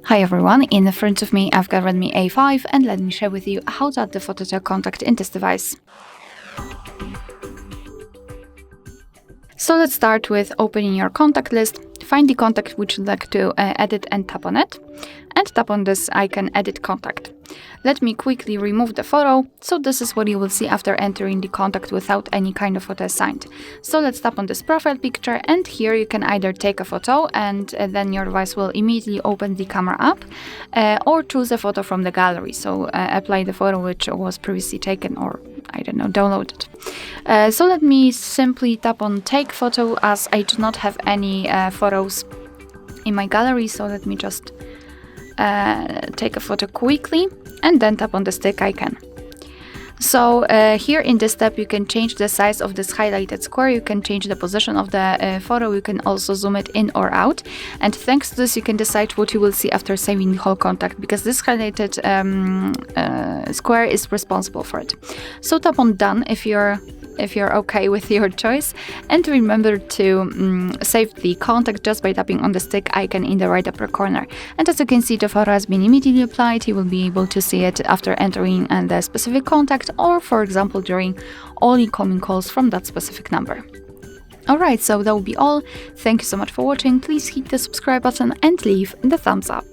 Hi everyone, in front of me I've got Redmi A5 and let me share with you how to add the photo to a contact in this device. So let's start with opening your contact list, find the contact which you'd like to edit and tap on it, and tap on this icon Edit Contact. Let me quickly remove the photo, so this is what you will see after entering the contact without any kind of photo assigned. So let's tap on this profile picture, and here you can either take a photo and then your device will immediately open the camera app, or choose a photo from the gallery, so apply the photo which was previously taken or, I don't know, downloaded. So let me simply tap on Take Photo as I do not have any photos in my gallery, so let me just take a photo quickly and then tap on the stick icon. So here in this step you can change the size of this highlighted square, you can change the position of the photo, you can also zoom it in or out, and thanks to this you can decide what you will see after saving the whole contact, because this highlighted square is responsible for it. So tap on Done if you're okay with your choice, and remember to save the contact just by tapping on the stick icon in the right upper corner. And as you can see, the photo has been immediately applied. You will be able to see it after entering the specific contact, or for example during all incoming calls from that specific number. Alright, so that will be all. Thank you so much for watching. Please hit the subscribe button and leave the thumbs up.